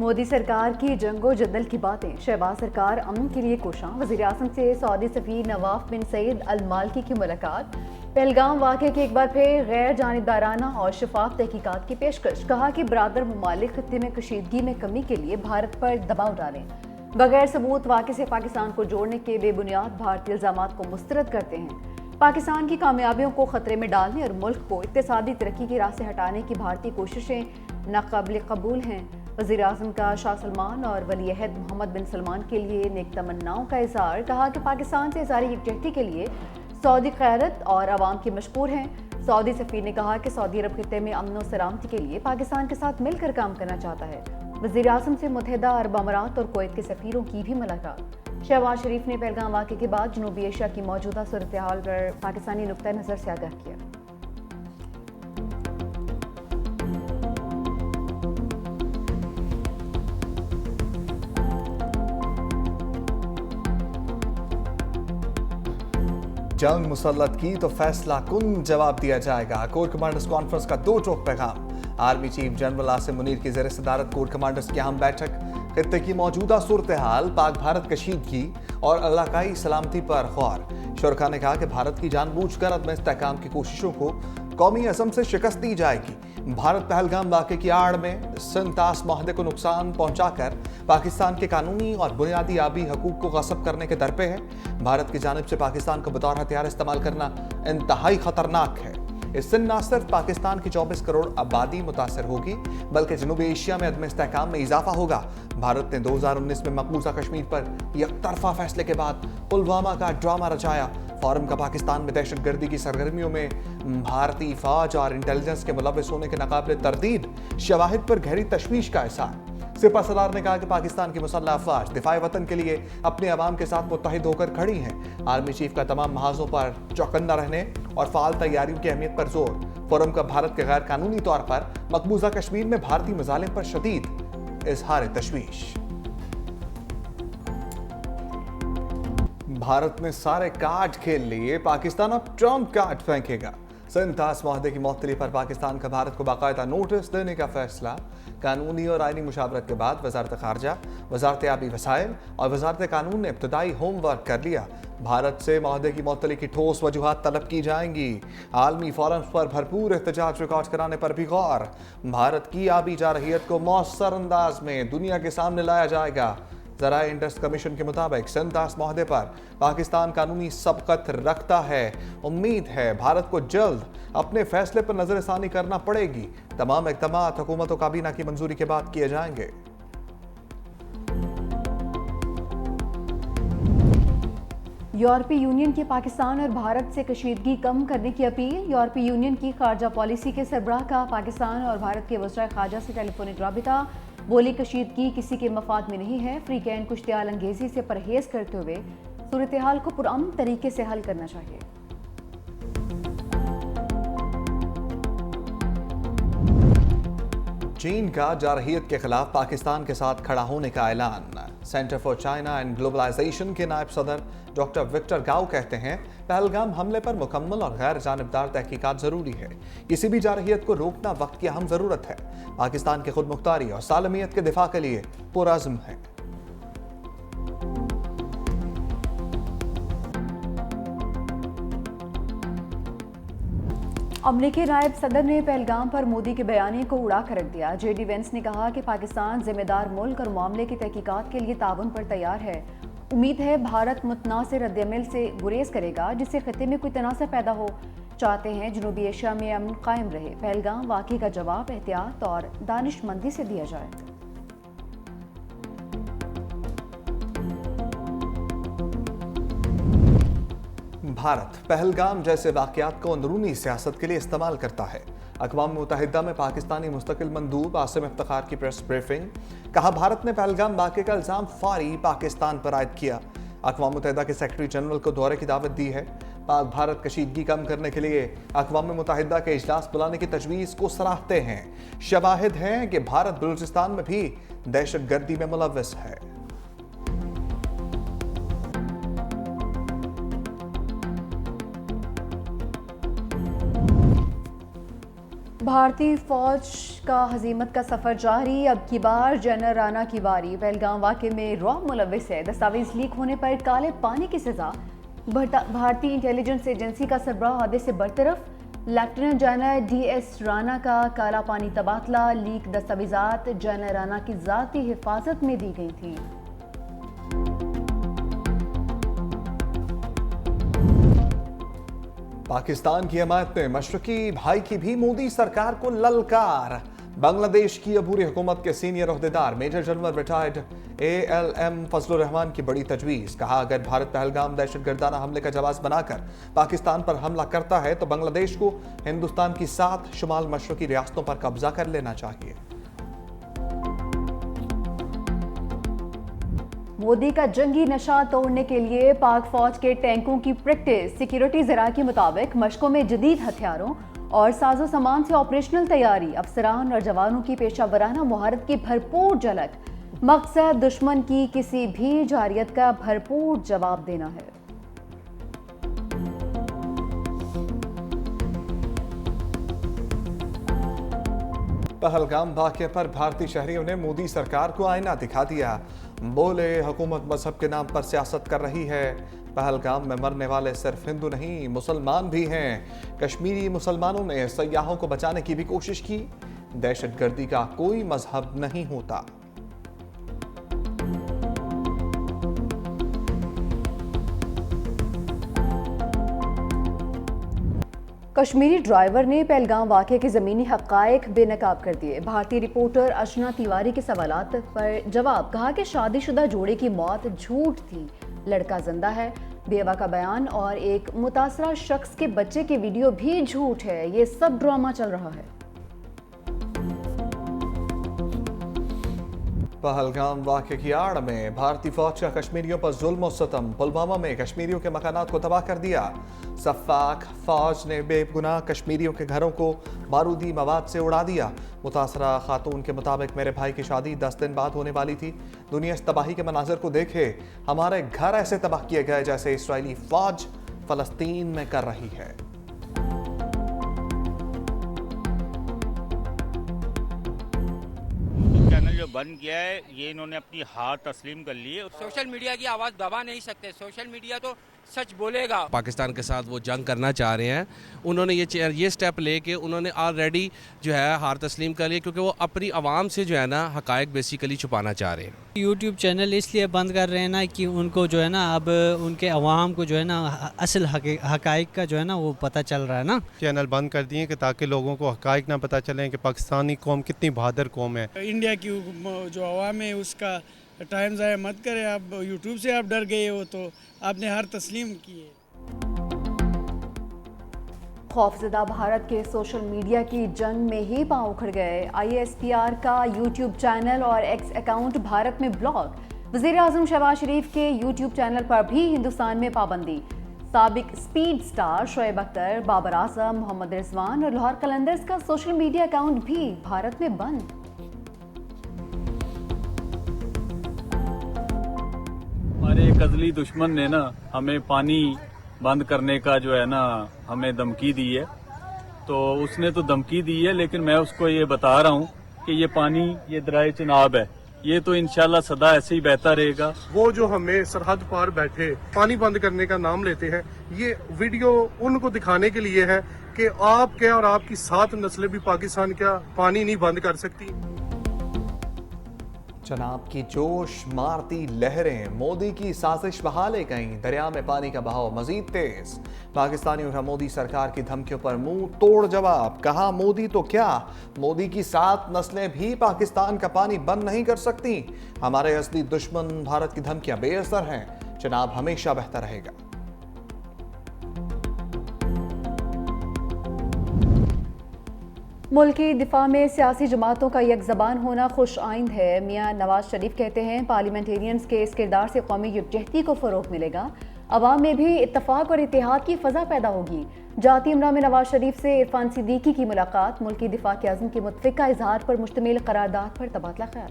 مودی سرکار کی جنگ و جدل کی باتیں، شہباز سرکار امن کے لیے کوشاں، وزیر اعظم سے سعودی سفیر نواف بن سعید المالکی کی ملاقات، پہلگام واقعے کی ایک بار پھر غیر جانبدارانہ اور شفاف تحقیقات کی پیشکش، کہا کہ برادر ممالک خطے میں کشیدگی میں کمی کے لیے بھارت پر دباؤ ڈالیں، بغیر ثبوت واقعے سے پاکستان کو جوڑنے کے بے بنیاد بھارتی الزامات کو مسترد کرتے ہیں، پاکستان کی کامیابیوں کو خطرے میں ڈالنے اور ملک کو اقتصادی ترقی کی راہ سے ہٹانے کی بھارتی کوششیں ناقابل قبول ہیں۔ وزیر اعظم کا شاہ سلمان اور ولی عہد محمد بن سلمان کے لیے نیک تمناؤں کا اظہار، کہا کہ پاکستان سے اظہار یکجہتی کے لیے سعودی قیادت اور عوام کی مشکور ہیں۔ سعودی سفیر نے کہا کہ سعودی عرب خطے میں امن و سلامتی کے لیے پاکستان کے ساتھ مل کر کام کرنا چاہتا ہے۔ وزیر اعظم سے متحدہ عرب امارات اور کویت کے سفیروں کی بھی ملاقات۔ شہباز شریف نے پہلگام واقعے کے بعد جنوبی ایشیا کی موجودہ صورتحال پر پاکستانی نقطہ نظر سے آگاہ کیا۔ جنگ مسلط کی تو فیصلہ کن جواب دیا جائے گا، کور کمانڈرز کانفرنس کا دو ٹوک پیغام۔ Army chief general Asim Munir کی زیر صدارت کور کمانڈرز کی اہم بیٹھک، خطے کی موجودہ صورتحال، پاک بھارت کشیدگی اور علاقائی سلامتی پر غور۔ شرکاء نے کہا کہ بھارت کی جان بوجھ کر عدم استحکام کی کوششوں کو قومی عزم سے شکست دی جائے گی۔ بھارت پہلگام واقعے کی آڑ میں سنتاس معاہدے کو نقصان پہنچا کر پاکستان کے قانونی اور بنیادی آبی حقوق کو غصب کرنے کے درپے ہے۔ بھارت کی جانب سے پاکستان کو بطور ہتھیار استعمال کرنا انتہائی خطرناک ہے۔ اس سے نہ صرف پاکستان کی 24 کروڑ آبادی متاثر ہوگی بلکہ جنوبی ایشیا میں عدم استحکام میں اضافہ ہوگا۔ بھارت نے 2019 میں مقبوضہ کشمیر پر یک طرفہ فیصلے کے بعد پلوامہ کا ڈرامہ رچایا۔ فورم کا پاکستان میں دہشت گردی کی سرگرمیوں میں بھارتی فوج اور انٹیلیجنس کے ملوث ہونے کے ناقابل تردید شواہد پر گہری تشویش کا اظہار۔ سپہ سالار نے کہا کہ پاکستان کی مسلح افواج دفاع وطن کے لیے اپنے عوام کے ساتھ متحد ہو کر کھڑی ہیں۔ آرمی چیف کا تمام محاذوں پر چوکنا رہنے اور فعال تیاریوں کی اہمیت پر زور۔ فورم کا بھارت کے غیر قانونی طور پر مقبوضہ کشمیر میں بھارتی مظالم پر شدید اظہار تشویش۔ بھارت نے سارے کارڈ کھیل لیے، پاکستان اب ٹرمپ کارڈ پھینکے گا۔ سنتاس معاہدے کی معطلی پر پاکستان کا بھارت کو باقاعدہ نوٹس دینے کا فیصلہ۔ قانونی اور آئینی مشاورت کے بعد وزارت خارجہ، وزارت آبی وسائل اور وزارت قانون نے ابتدائی ہوم ورک کر لیا۔ بھارت سے معاہدے کی معطلی کی ٹھوس وجوہات طلب کی جائیں گی۔ عالمی فورمز پر بھرپور احتجاج ریکارڈ کرانے پر بھی غور۔ بھارت کی آبی جارحیت کو مؤثر انداز میں دنیا کے سامنے لایا جائے گا۔ ذرائع انڈس کمیشن کے مطابق سنتاس معاہدے پر پاکستان قانونی سبقت رکھتا ہے۔ امید ہے بھارت کو جلد اپنے فیصلے پر نظر ثانی کرنا پڑے گی۔ تمام اقدامات حکومت و کابینہ کی منظوری کے بعد کیے جائیں گے۔ یورپی یونین کی پاکستان اور بھارت سے کشیدگی کم کرنے کی اپیل۔ یورپی یونین کی خارجہ پالیسی کے سربراہ کا پاکستان اور بھارت کے وزراء خارجہ سے ٹیلی فونک رابطہ، بولی کشیدگی کسی کے مفاد میں نہیں ہے، فریقین کو اشتعال انگیزی سے پرہیز کرتے ہوئے صورتحال کو پرامن طریقے سے حل کرنا چاہیے۔ چین کا جارحیت کے خلاف پاکستان کے ساتھ کھڑا ہونے کا اعلان۔ Centre for China and globalisation کے نائب صدر ڈاکٹر وکٹر گاؤ کہتے ہیں پہلگام حملے پر مکمل اور غیر جانبدار تحقیقات ضروری ہے۔ کسی بھی جارحیت کو روکنا وقت کی اہم ضرورت ہے۔ پاکستان کی خود مختاری اور سالمیت کے دفاع کے لیے پرعزم ہے۔ امریکی نائب صدر نے پہلگام پر مودی کے بیانیے کو اڑا کر رکھ دیا۔ جے ڈی وینس نے کہا کہ پاکستان ذمہ دار ملک اور معاملے کی تحقیقات کے لیے تعاون پر تیار ہے۔ امید ہے بھارت متنازع رد عمل سے گریز کرے گا جس سے خطے میں کوئی تنازع پیدا ہو۔ چاہتے ہیں جنوبی ایشیا میں امن قائم رہے۔ پہلگام واقعے کا جواب احتیاط اور دانش مندی سے دیا جائے۔ بھارت پہلگام جیسے واقعات کو اندرونی سیاست کے لیے استعمال کرتا ہے۔ اقوام متحدہ میں پاکستانی مستقل مندوب عاصم افتخار کی پریس بریفنگ۔ کہا بھارت نے پہلگام واقعے کا الزام فوری پاکستان پر عائد کیا۔ اقوام متحدہ کے سیکرٹری جنرل کو دورے کی دعوت دی ہے۔ پاک بھارت کشیدگی کم کرنے کے لیے اقوام متحدہ کے اجلاس بلانے کی تجویز کو سراہتے ہیں۔ شواہد ہیں کہ بھارت بلوچستان میں بھی دہشت گردی میں ملوث ہے۔ بھارتی فوج کا ہزیمت کا سفر جاری، اب کی بار جنرل رانا کی باری۔ پہلگام واقعے میں رعب ملوث ہے، دستاویز لیک ہونے پر کالے پانی کی سزا۔ بھارتی انٹیلیجنس ایجنسی کا سربراہ عہدے سے برطرف، lieutenant general D S Rana کا کالا پانی تبادلہ۔ لیک دستاویزات جنرل رانا کی ذاتی حفاظت میں دی گئی تھیں۔ پاکستان کی حمایت میں مشرقی بھائی کی بھی مودی سرکار کو للکار۔ بنگلہ دیش کی عبوری حکومت کے سینئر عہدیدار major general retired ALM Fazlur الرحمان کی بڑی تجویز۔ کہا اگر بھارت پہلگام دہشت گردانہ حملے کا جواز بنا کر پاکستان پر حملہ کرتا ہے تو بنگلہ دیش کو ہندوستان کی 7 شمال مشرقی ریاستوں پر قبضہ کر لینا چاہیے۔ مودی کا جنگی نشہ توڑنے کے لیے پاک فوج کے ٹینکوں کی پریکٹس۔ سیکیورٹی ذرائع کے مطابق مشقوں میں جدید ہتھیاروں اور ساز و سامان سے آپریشنل تیاری، افسران اور جوانوں کی پیشہ ورانہ مہارت کی بھرپور جھلک۔ مقصد دشمن کی کسی بھی جارحیت کا بھرپور جواب دینا ہے۔ پہلگام واقعے پر بھارتی شہریوں نے مودی سرکار کو آئینہ دکھا دیا۔ بولے حکومت مذہب کے نام پر سیاست کر رہی ہے، پہلگام میں مرنے والے صرف ہندو نہیں مسلمان بھی ہیں۔ کشمیری مسلمانوں نے سیاحوں کو بچانے کی بھی کوشش کی، دہشت گردی کا کوئی مذہب نہیں ہوتا۔ کشمیری ڈرائیور نے پہلگام واقعے کے زمینی حقائق بے نقاب کر دیے۔ بھارتی رپورٹر ارچنا تیواری کے سوالات پر جواب، کہا کہ شادی شدہ جوڑے کی موت جھوٹ تھی، لڑکا زندہ ہے۔ بیوہ کا بیان اور ایک متاثرہ شخص کے بچے کی ویڈیو بھی جھوٹ ہے، یہ سب ڈرامہ چل رہا ہے۔ پہلگام واقعے کی آڑ میں بھارتی فوج کا کشمیریوں پر ظلم و ستم۔ پلوامہ میں کشمیریوں کے مکانات کو تباہ کر دیا۔ سفاک فوج نے بے گناہ کشمیریوں کے گھروں کو بارودی مواد سے اڑا دیا۔ متاثرہ خاتون کے مطابق میرے بھائی کی شادی 10 دن بعد ہونے والی تھی۔ دنیا اس تباہی کے مناظر کو دیکھے، ہمارے گھر ایسے تباہ کیے گئے جیسے اسرائیلی فوج فلسطین میں کر رہی ہے۔ چینل جو بند کیا ہے یہ انہوں نے اپنی ہار تسلیم کر لی ہے۔ سوشل میڈیا کی آواز دبا نہیں سکتے، سوشل میڈیا تو سچ بولے گا۔ پاکستان کے ساتھ وہ جنگ کرنا چاہ رہے ہیں، انہوں نے یہ سٹیپ لے کے انہوں نے آلریڈی جو ہے ہار تسلیم کر لی، کیونکہ وہ اپنی عوام سے جو ہے نا حقائق بیسیکلی چھپانا چاہ رہے ہیں۔ یوٹیوب چینل اس لیے بند کر رہے ہیں نا کہ ان کو جو ہے نا اب ان کے عوام کو جو ہے نا اصل حقائق کا جو ہے نا وہ پتہ چل رہا ہے نا۔ چینل بند کر دیے کہ تاکہ لوگوں کو حقائق نہ پتہ چلیں کہ پاکستانی قوم کتنی بہادر قوم ہے۔ انڈیا کی جو عوام ہے اس کا ٹائم ضائع مت کرے۔ آپ یوٹیوب سے آپ ڈر گئے ہو تو آپ نے ہر تسلیم کی ہے۔ خوفزدہ بھارت کے سوشل میڈیا کی جنگ میں ہی پاؤں اکھڑ گئے۔ ISPR کا یوٹیوب چینل اور ایکس اکاؤنٹ بھارت میں بلاک۔ وزیر اعظم شہباز شریف کے یوٹیوب چینل پر بھی ہندوستان میں پابندی۔ سابق سپیڈ سٹار شعیب اختر، بابر اعظم، محمد رضوان اور لاہور قلندرز کا سوشل میڈیا اکاؤنٹ بھی بھارت میں بند۔ ہمارے ایک ازلی دشمن نے نا ہمیں پانی بند کرنے کا جو ہے نا ہمیں دھمکی دی ہے، تو اس نے تو دھمکی دی ہے لیکن میں اس کو یہ بتا رہا ہوں کہ یہ پانی، یہ دریا چناب ہے، یہ تو انشاءاللہ سدا ایسے ہی بہتا رہے گا۔ وہ جو ہمیں سرحد پار بیٹھے پانی بند کرنے کا نام لیتے ہیں، یہ ویڈیو ان کو دکھانے کے لیے ہے کہ آپ کیا اور آپ کی 7 نسلیں بھی پاکستان کیا پانی نہیں بند کر سکتی۔ جناب کی جوش مارتی لہریں مودی کی سازش بہا لے گئیں، دریا میں پانی کا بہاؤ مزید تیز۔ پاکستانیوں کا مودی سرکار کی دھمکیوں پر منہ توڑ جواب، کہا مودی تو کیا، مودی کی 7 نسلیں بھی پاکستان کا پانی بند نہیں کر سکتی۔ ہمارے اصلی دشمن بھارت کی دھمکیاں بے اثر ہیں، جناب ہمیشہ بہتر رہے گا۔ ملکی دفاع میں سیاسی جماعتوں کا یک زبان ہونا خوش آئند ہے۔ میاں نواز شریف کہتے ہیں پارلیمنٹیرینز کے اس کردار سے قومی یکجہتی کو فروغ ملے گا، عوام میں بھی اتفاق اور اتحاد کی فضا پیدا ہوگی۔ جاتی امرا میں نواز شریف سے عرفان صدیقی کی ملاقات، ملکی دفاع کے عزم کے متفقہ اظہار پر مشتمل قرارداد پر تبادلہ خیال۔